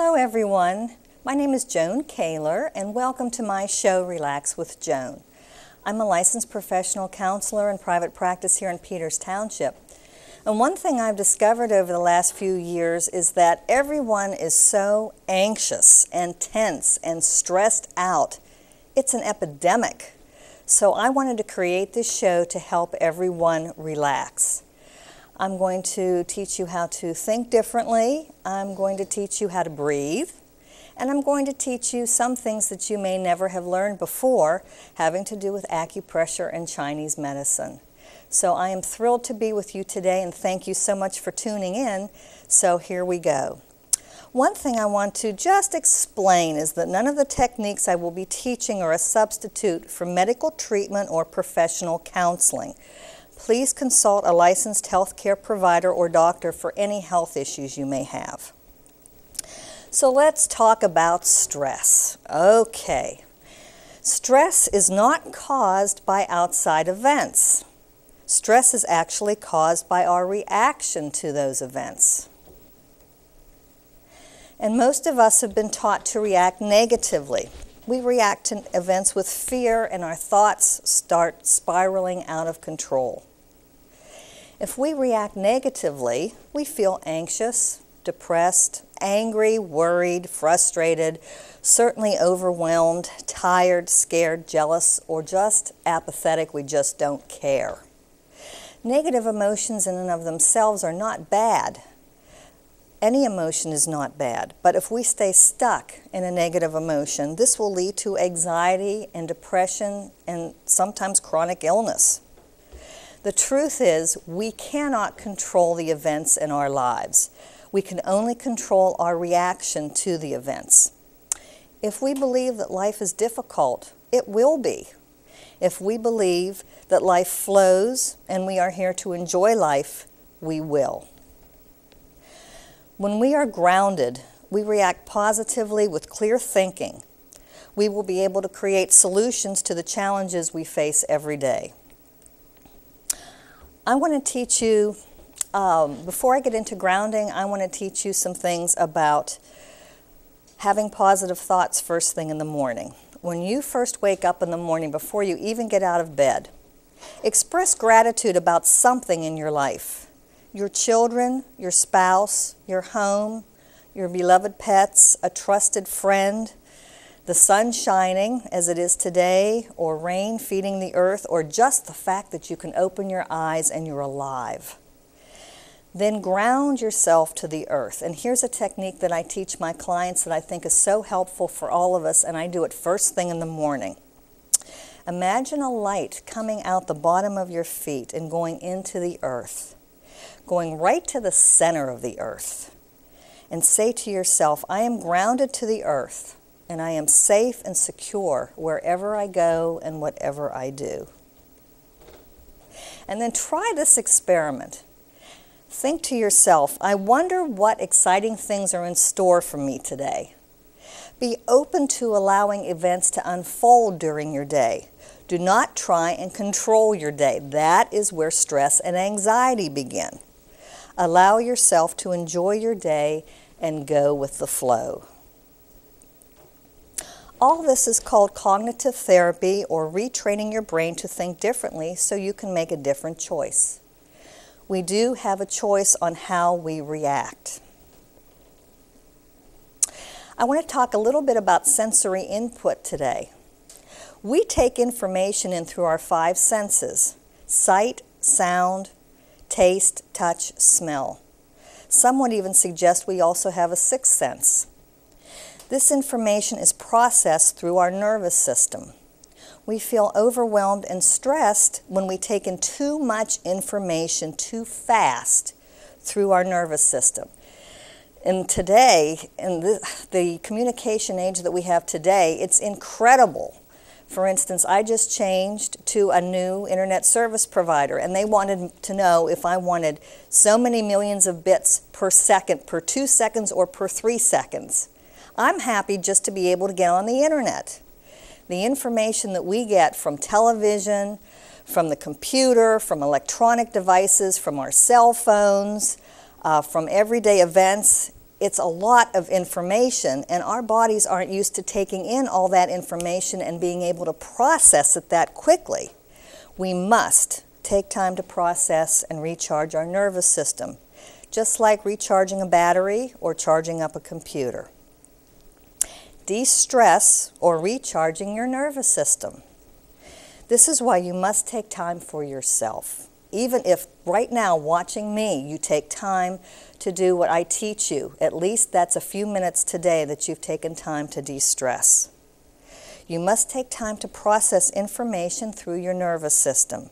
Hello everyone, my name is Joan Kaylor and welcome to my show Relax with Joan. I'm a licensed professional counselor in private practice here in Peters Township. And one thing I've discovered over the last few years is that everyone is so anxious and tense and stressed out. It's an epidemic. So I wanted to create this show to help everyone relax. I'm going to teach you how to think differently. I'm going to teach you how to breathe. And I'm going to teach you some things that you may never have learned before having to do with acupressure and Chinese medicine. So I am thrilled to be with you today and thank you so much for tuning in. So here we go. One thing I want to just explain is that none of the techniques I will be teaching are a substitute for medical treatment or professional counseling. Please consult a licensed healthcare provider or doctor for any health issues you may have. So let's talk about stress. Okay. Stress is not caused by outside events. Stress is actually caused by our reaction to those events. And most of us have been taught to react negatively. We react to events with fear and our thoughts start spiraling out of control. If we react negatively, we feel anxious, depressed, angry, worried, frustrated, certainly overwhelmed, tired, scared, jealous, or just apathetic. We just don't care. Negative emotions in and of themselves are not bad. Any emotion is not bad, but if we stay stuck in a negative emotion, this will lead to anxiety and depression and sometimes chronic illness. The truth is, we cannot control the events in our lives. We can only control our reaction to the events. If we believe that life is difficult, it will be. If we believe that life flows and we are here to enjoy life, we will. When we are grounded, we react positively with clear thinking. We will be able to create solutions to the challenges we face every day. I want to teach you, before I get into grounding, I want to teach you some things about having positive thoughts first thing in the morning. When you first wake up in the morning, before you even get out of bed, express gratitude about something in your life. Your children, your spouse, your home, your beloved pets, a trusted friend, the sun shining as it is today, or rain feeding the earth, or just the fact that you can open your eyes and you're alive. Then ground yourself to the earth. And here's a technique that I teach my clients that I think is so helpful for all of us, and I do it first thing in the morning. Imagine a light coming out the bottom of your feet and going into the earth, going right to the center of the earth. And say to yourself, I am grounded to the earth, and I am safe and secure wherever I go and whatever I do. And then try this experiment. Think to yourself, I wonder what exciting things are in store for me today. Be open to allowing events to unfold during your day. Do not try and control your day. That is where stress and anxiety begin. Allow yourself to enjoy your day and go with the flow. All this is called cognitive therapy, or retraining your brain to think differently so you can make a different choice. We do have a choice on how we react. I want to talk a little bit about sensory input today. We take information in through our 5 senses: sight, sound, taste, touch, smell. Some would even suggest we also have a 6th sense. This information is processed through our nervous system. We feel overwhelmed and stressed when we take in too much information too fast through our nervous system. And today, in the communication age that we have today, it's incredible. For instance, I just changed to a new internet service provider, and they wanted to know if I wanted so many millions of bits per second, per 2 seconds, or per 3 seconds. I'm happy just to be able to get on the internet. The information that we get from television, from the computer, from electronic devices, from our cell phones, from everyday events, it's a lot of information, and our bodies aren't used to taking in all that information and being able to process it that quickly. We must take time to process and recharge our nervous system, just like recharging a battery or charging up a computer. De-stress or recharging your nervous system. This is why you must take time for yourself. Even if right now watching me, you take time to do what I teach you, at least that's a few minutes today that you've taken time to de-stress. You must take time to process information through your nervous system,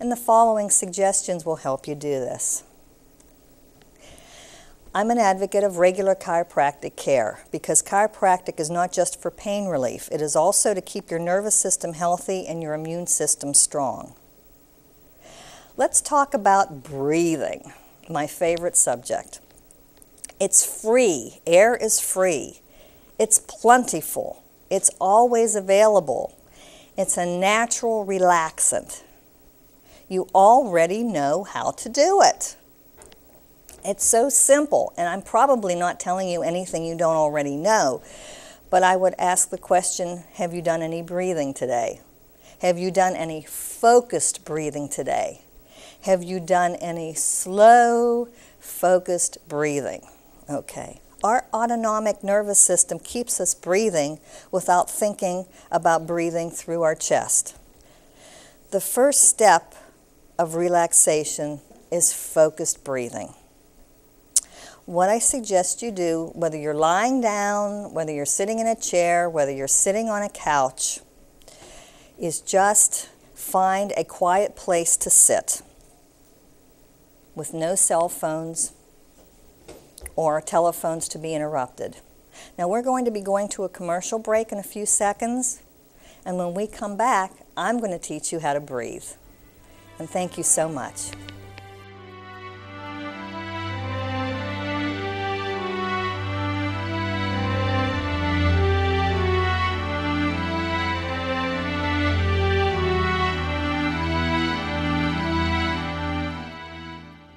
and the following suggestions will help you do this. I'm an advocate of regular chiropractic care because chiropractic is not just for pain relief, it is also to keep your nervous system healthy and your immune system strong. Let's talk about breathing, my favorite subject. It's free. Air is free. It's plentiful. It's always available. It's a natural relaxant. You already know how to do it. It's so simple, and I'm probably not telling you anything you don't already know, but I would ask the question, have you done any breathing today? Have you done any focused breathing today? Have you done any slow, focused breathing? Okay. Our autonomic nervous system keeps us breathing without thinking about breathing through our chest. The first step of relaxation is focused breathing. What I suggest you do, whether you're lying down, whether you're sitting in a chair, whether you're sitting on a couch, is just find a quiet place to sit with no cell phones or telephones to be interrupted. Now we're going to be going to a commercial break in a few seconds, and when we come back, I'm going to teach you how to breathe. And thank you so much.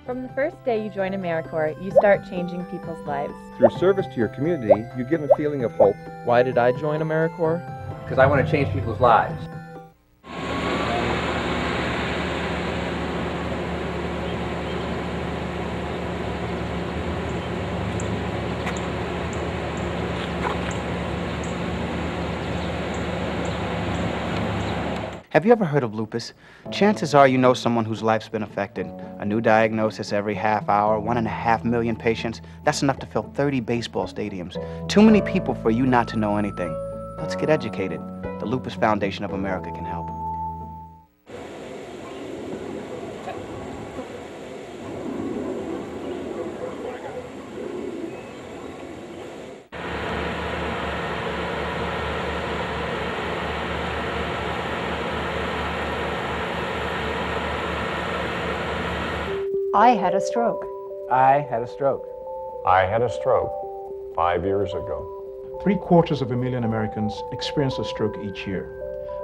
From the first day you join AmeriCorps, you start changing people's lives. Through service to your community, you give a feeling of hope. Why did I join AmeriCorps? Because I want to change people's lives. Have you ever heard of lupus? Chances are you know someone whose life's been affected. A new diagnosis every half hour, 1.5 million patients. That's enough to fill 30 baseball stadiums. Too many people for you not to know anything. Let's get educated. The Lupus Foundation of America can help. I had a stroke. I had a stroke. I had a stroke 5 years ago. 750,000 Americans experience a stroke each year.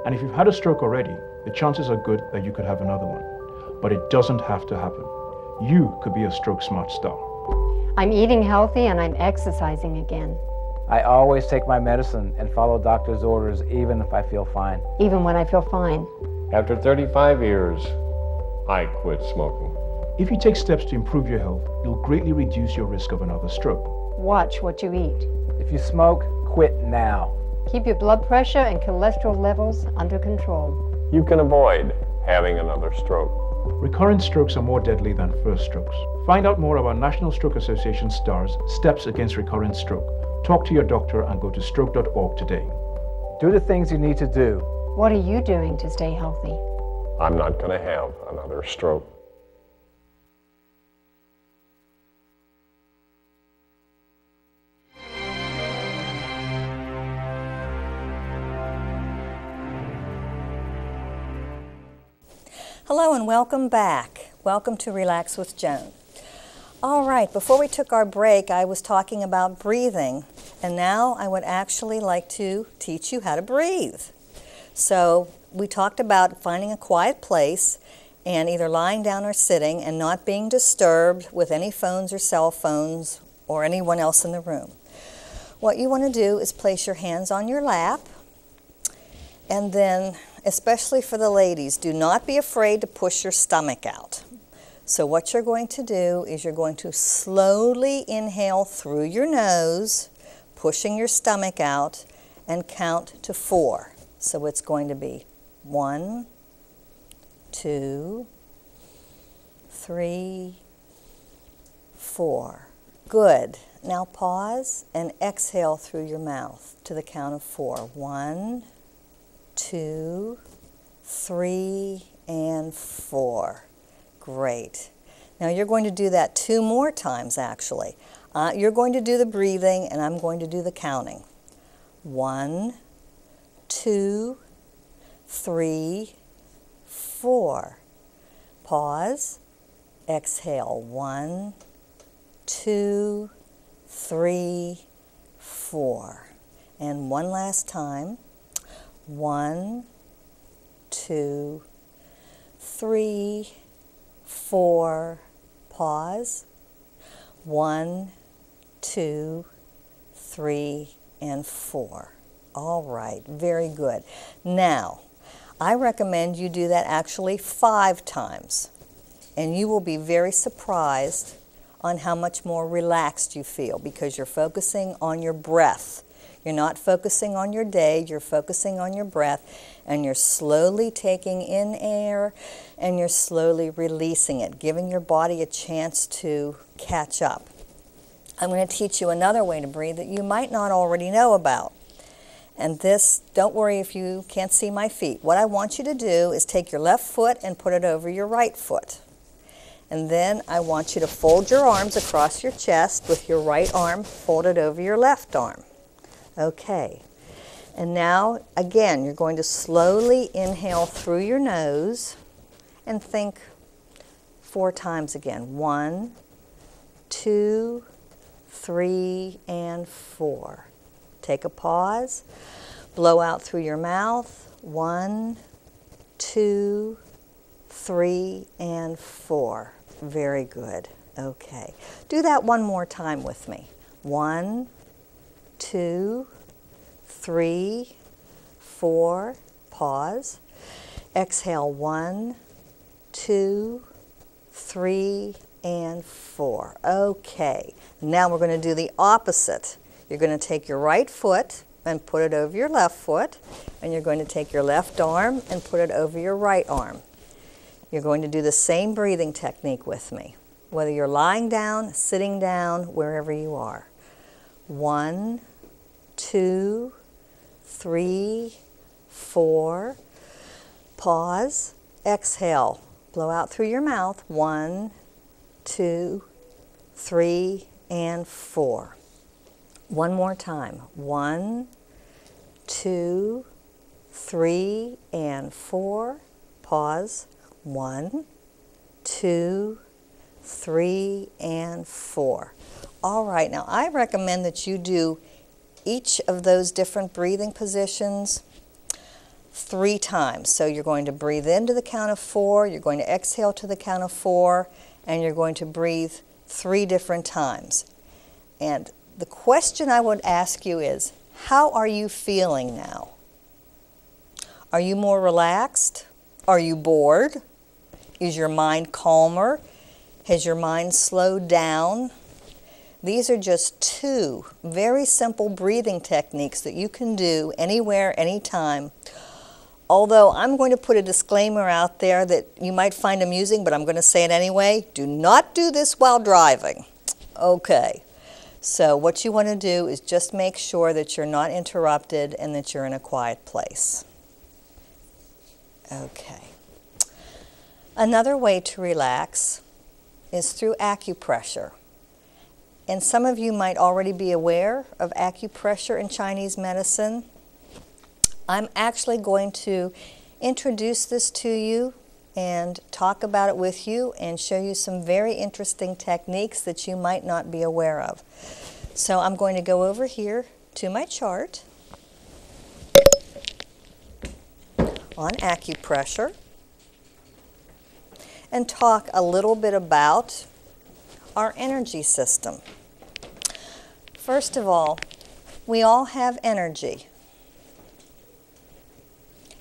And if you've had a stroke already, the chances are good that you could have another one. But it doesn't have to happen. You could be a stroke smart star. I'm eating healthy and I'm exercising again. I always take my medicine and follow doctor's orders even if I feel fine. Even when I feel fine. After 35 years, I quit smoking. If you take steps to improve your health, you'll greatly reduce your risk of another stroke. Watch what you eat. If you smoke, quit now. Keep your blood pressure and cholesterol levels under control. You can avoid having another stroke. Recurrent strokes are more deadly than first strokes. Find out more about National Stroke Association STARS, Steps Against Recurrent Stroke. Talk to your doctor and go to stroke.org today. Do the things you need to do. What are you doing to stay healthy? I'm not going to have another stroke. Hello and welcome back. Welcome to Relax with Joan. All right, before we took our break, I was talking about breathing, and now I would actually like to teach you how to breathe. So we talked about finding a quiet place and either lying down or sitting and not being disturbed with any phones or cell phones or anyone else in the room. What you want to do is place your hands on your lap, and then, especially for the ladies, do not be afraid to push your stomach out. So what you're going to do is you're going to slowly inhale through your nose, pushing your stomach out, and count to 4. So it's going to be 1, 2, 3, 4. Good. Now pause and exhale through your mouth to the count of 4. 1, 2, 3, and 4. Great. Now you're going to do that 2 more times, actually. You're going to do the breathing, and I'm going to do the counting. 1, 2, 3, 4. Pause. Exhale. 1, 2, 3, 4. And one last time. 1, 2, 3, 4. Pause. 1, 2, 3, and 4. All right, very good. Now, I recommend you do that actually 5 times, and you will be very surprised on how much more relaxed you feel because you're focusing on your breath. You're not focusing on your day, you're focusing on your breath, and you're slowly taking in air and you're slowly releasing it, giving your body a chance to catch up. I'm going to teach you another way to breathe that you might not already know about. And this, don't worry if you can't see my feet. What I want you to do is take your left foot and put it over your right foot. And then I want you to fold your arms across your chest with your right arm folded over your left arm. Okay. And now, again, you're going to slowly inhale through your nose and think 4 times again. 1, 2, 3, and 4. Take a pause. Blow out through your mouth. 1, 2, 3, and 4. Very good. Okay. Do that one more time with me. 1, 2, 3, 4. Pause. Exhale. 1, 2, 3, and 4. Okay. Now we're going to do the opposite. You're going to take your right foot and put it over your left foot, and you're going to take your left arm and put it over your right arm. You're going to do the same breathing technique with me, whether you're lying down, sitting down, wherever you are. 1, 2, 3, 4. Pause. Exhale. Blow out through your mouth. 1, 2, 3, and 4. One more time. 1, 2, 3, and 4. Pause. 1, 2, 3, and 4. All right, now I recommend that you do each of those different breathing positions 3 times. So you're going to breathe into the count of 4, you're going to exhale to the count of 4, and you're going to breathe 3 different times. And the question I would ask you is, how are you feeling now? Are you more relaxed? Are you bored? Is your mind calmer? Has your mind slowed down? These are just 2 very simple breathing techniques that you can do anywhere, anytime. Although I'm going to put a disclaimer out there that you might find amusing, but I'm going to say it anyway. Do not do this while driving. Okay. So what you want to do is just make sure that you're not interrupted and that you're in a quiet place. Okay. Another way to relax is through acupressure. And some of you might already be aware of acupressure in Chinese medicine. I'm actually going to introduce this to you and talk about it with you and show you some very interesting techniques that you might not be aware of. So I'm going to go over here to my chart on acupressure and talk a little bit about our energy system. First of all, we all have energy.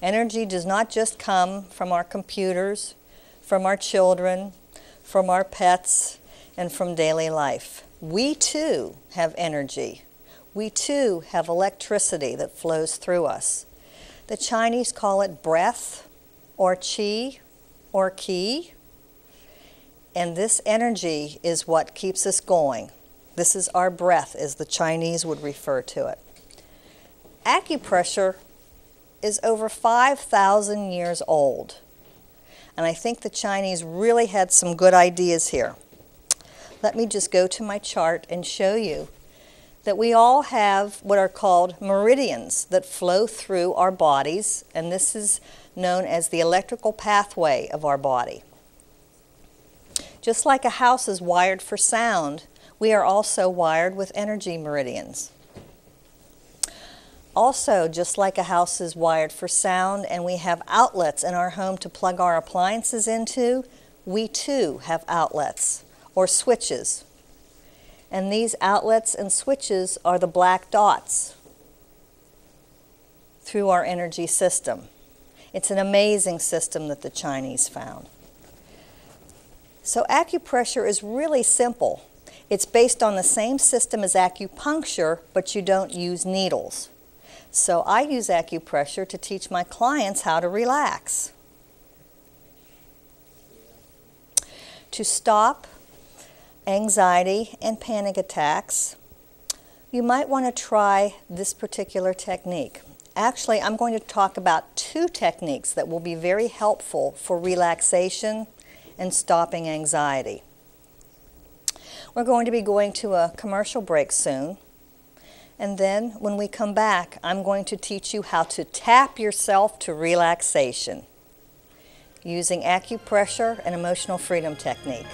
Energy does not just come from our computers, from our children, from our pets, and from daily life. We too have energy. We too have electricity that flows through us. The Chinese call it breath, or qi, or qi. And this energy is what keeps us going. This is our breath, as the Chinese would refer to it. Acupressure is over 5,000 years old. And I think the Chinese really had some good ideas here. Let me just go to my chart and show you that we all have what are called meridians that flow through our bodies, and this is known as the electrical pathway of our body. Just like a house is wired for sound, we are also wired with energy meridians. Also, just like a house is wired for sound and we have outlets in our home to plug our appliances into, we too have outlets or switches. And these outlets and switches are the black dots through our energy system. It's an amazing system that the Chinese found. So acupressure is really simple. It's based on the same system as acupuncture, but you don't use needles. So I use acupressure to teach my clients how to relax. To stop anxiety and panic attacks, you might want to try this particular technique. Actually, I'm going to talk about two techniques that will be very helpful for relaxation and stopping anxiety. We're going to be going to a commercial break soon. And then when we come back, I'm going to teach you how to tap yourself to relaxation using acupressure and emotional freedom technique.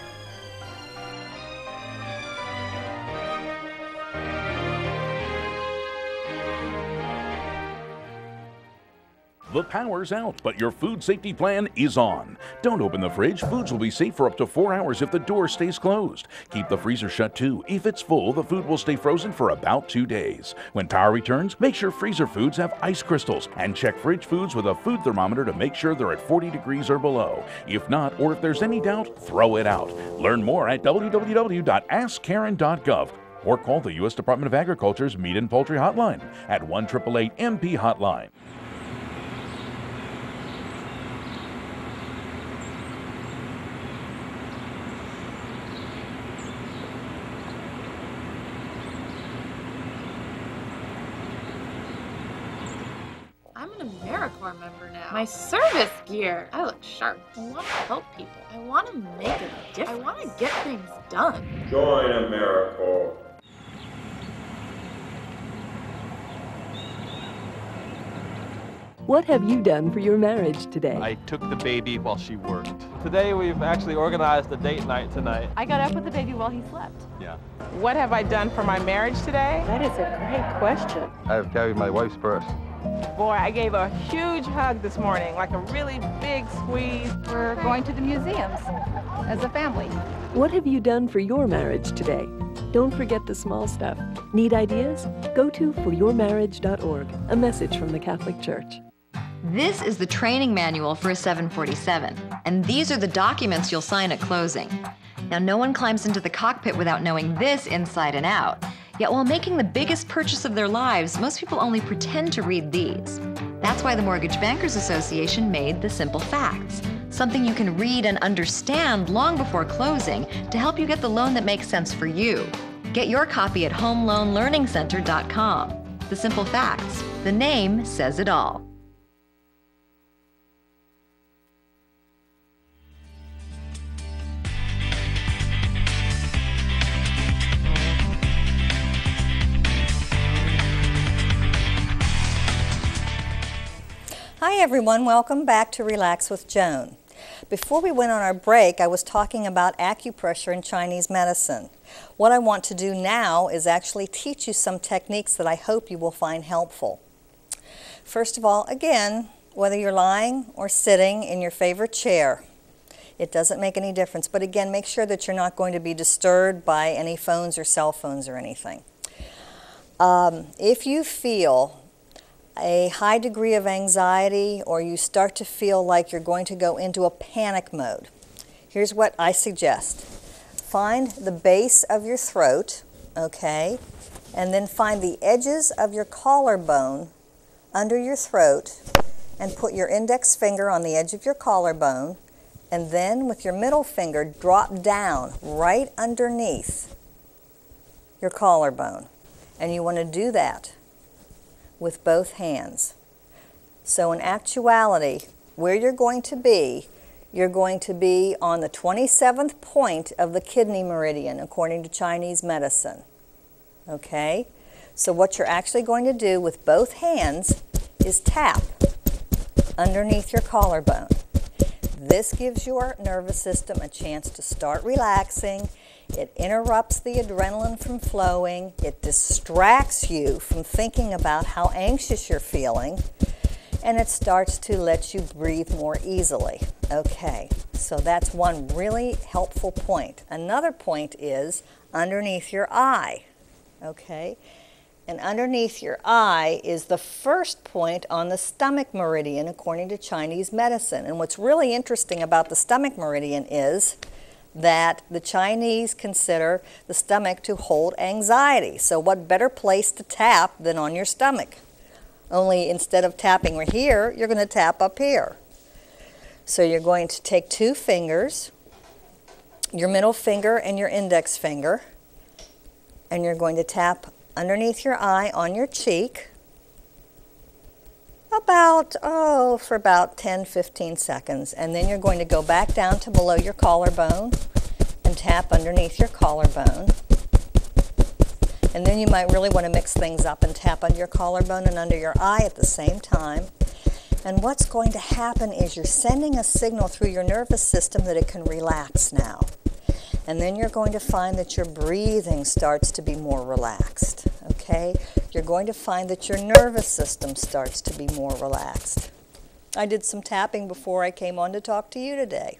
The power's out, but your food safety plan is on. Don't open the fridge. Foods will be safe for up to 4 hours if the door stays closed. Keep the freezer shut too. If it's full, the food will stay frozen for about 2 days. When power returns, make sure freezer foods have ice crystals and check fridge foods with a food thermometer to make sure they're at 40 degrees or below. If not, or if there's any doubt, throw it out. Learn more at www.askkaren.gov or call the U.S. Department of Agriculture's Meat and Poultry Hotline at 1-888-MP Hotline. I'm an AmeriCorps member now. My service gear. I look sharp. I want to help people. I want to make a difference. I want to get things done. Join AmeriCorps. What have you done for your marriage today? I took the baby while she worked. Today we've actually organized a date night tonight. I got up with the baby while he slept. Yeah. What have I done for my marriage today? That is a great question. I've carried my wife's purse. Boy, I gave a huge hug this morning, like a really big squeeze. We're going to the museums as a family. What have you done for your marriage today? Don't forget the small stuff. Need ideas? Go to foryourmarriage.org, a message from the Catholic Church. This is the training manual for a 747, and these are the documents you'll sign at closing. Now, no one climbs into the cockpit without knowing this inside and out. Yet while making the biggest purchase of their lives, most people only pretend to read these. That's why the Mortgage Bankers Association made the Simple Facts, something you can read and understand long before closing to help you get the loan that makes sense for you. Get your copy at homeloanlearningcenter.com. The Simple Facts. The name says it all. Hi everyone, welcome back to Relax with Joan. Before we went on our break, I was talking about acupressure in Chinese medicine. What I want to do now is actually teach you some techniques that I hope you will find helpful. First of all, again, whether you're lying or sitting in your favorite chair, it doesn't make any difference. But again, make sure that you're not going to be disturbed by any phones or cell phones or anything. If you feel a high degree of anxiety or you start to feel like you're going to go into a panic mode, here's what I suggest. Find the base of your throat, okay, and then find the edges of your collarbone under your throat and put your index finger on the edge of your collarbone, and then with your middle finger drop down right underneath your collarbone. And you want to do that with both hands. So in actuality, where you're going to be on the 27th point of the kidney meridian, according to Chinese medicine. Okay? So what you're actually going to do with both hands is tap underneath your collarbone. This gives your nervous system a chance to start relaxing. It interrupts the adrenaline from flowing. It distracts you from thinking about how anxious you're feeling. And it starts to let you breathe more easily. Okay, so that's one really helpful point. Another point is underneath your eye. Okay, and underneath your eye is the first point on the stomach meridian according to Chinese medicine. And what's really interesting about the stomach meridian is that the Chinese consider the stomach to hold anxiety. So what better place to tap than on your stomach? Only instead of tapping right here, you're going to tap up here. So you're going to take two fingers, your middle finger and your index finger, and you're going to tap underneath your eye on your cheek for about 10-15 seconds. And then you're going to go back down to below your collarbone and tap underneath your collarbone. And then you might really want to mix things up and tap under your collarbone and under your eye at the same time. And what's going to happen is you're sending a signal through your nervous system that it can relax now. And then you're going to find that your breathing starts to be more relaxed, okay? You're going to find that your nervous system starts to be more relaxed. I did some tapping before I came on to talk to you today.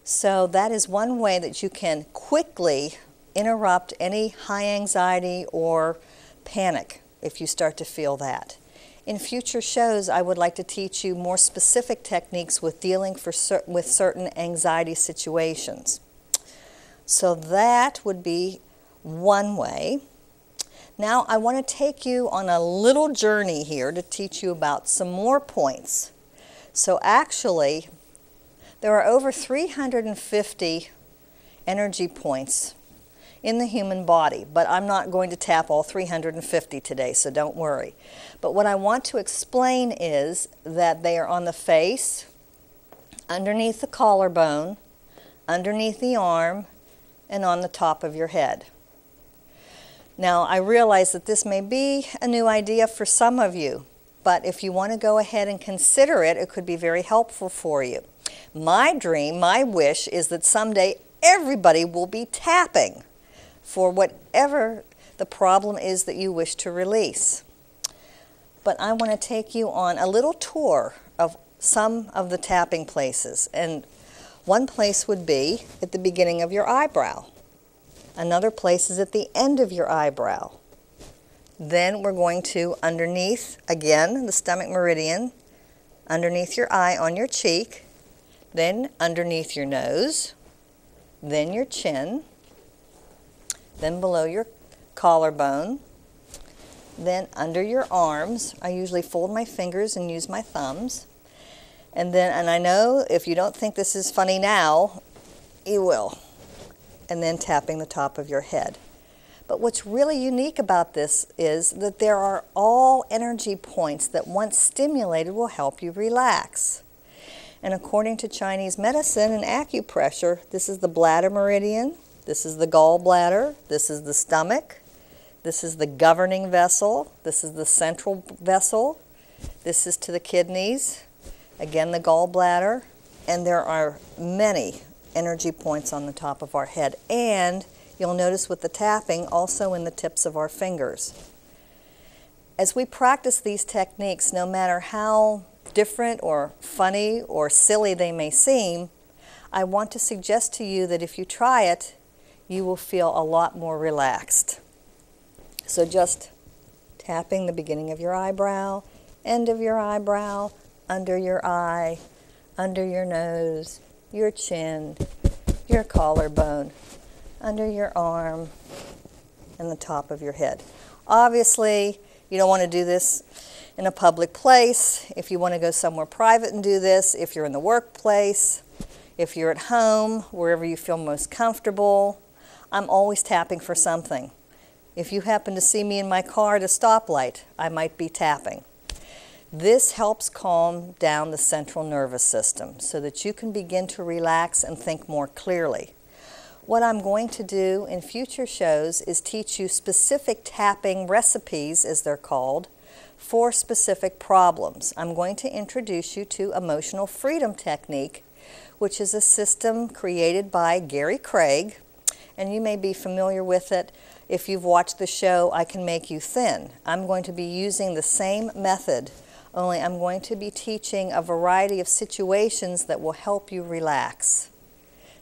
So that is one way that you can quickly interrupt any high anxiety or panic if you start to feel that. In future shows, I would like to teach you more specific techniques with dealing with certain anxiety situations. So that would be one way. Now I want to take you on a little journey here to teach you about some more points. So actually, there are over 350 energy points in the human body, but I'm not going to tap all 350 today, so don't worry. But what I want to explain is that they are on the face, underneath the collarbone, underneath the arm, and on the top of your head. Now, I realize that this may be a new idea for some of you, but if you want to go ahead and consider it, it could be very helpful for you. My dream, my wish, is that someday everybody will be tapping for whatever the problem is that you wish to release. But I want to take you on a little tour of some of the tapping places. And one place would be at the beginning of your eyebrow. Another place is at the end of your eyebrow. Then we're going to underneath, again, the stomach meridian, underneath your eye on your cheek, then underneath your nose, then your chin, then below your collarbone, then under your arms. I usually fold my fingers and use my thumbs. And I know if you don't think this is funny now, you will. And then tapping the top of your head. But what's really unique about this is that there are all energy points that once stimulated will help you relax. And according to Chinese medicine and acupressure, this is the bladder meridian, this is the gallbladder, this is the stomach, this is the governing vessel, this is the central vessel, this is to the kidneys, again the gallbladder, and there are many energy points on the top of our head. And you'll notice with the tapping also in the tips of our fingers. As we practice these techniques, no matter how different or funny or silly they may seem, I want to suggest to you that if you try it, you will feel a lot more relaxed. So just tapping the beginning of your eyebrow, end of your eyebrow, under your eye, under your nose, your chin, your collarbone, under your arm, and the top of your head. Obviously, you don't want to do this in a public place. If you want to go somewhere private and do this, if you're in the workplace, if you're at home, wherever you feel most comfortable, I'm always tapping for something. If you happen to see me in my car at a stoplight, I might be tapping. This helps calm down the central nervous system so that you can begin to relax and think more clearly. What I'm going to do in future shows is teach you specific tapping recipes, as they're called, for specific problems. I'm going to introduce you to emotional freedom technique, which is a system created by Gary Craig, and you may be familiar with it. If you've watched the show, I Can Make You Thin. I'm going to be using the same method, only I'm going to be teaching a variety of situations that will help you relax,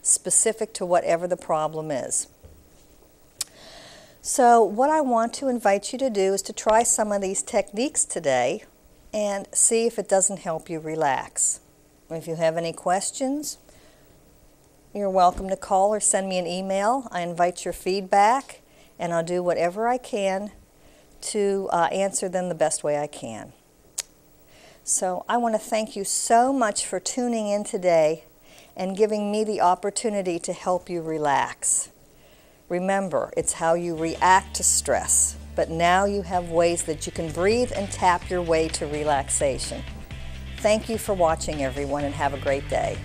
specific to whatever the problem is. So what I want to invite you to do is to try some of these techniques today and see if it doesn't help you relax. If you have any questions, you're welcome to call or send me an email. I invite your feedback, and I'll do whatever I can to answer them the best way I can. So I want to thank you so much for tuning in today and giving me the opportunity to help you relax. Remember, it's how you react to stress, but now you have ways that you can breathe and tap your way to relaxation. Thank you for watching, everyone, and have a great day.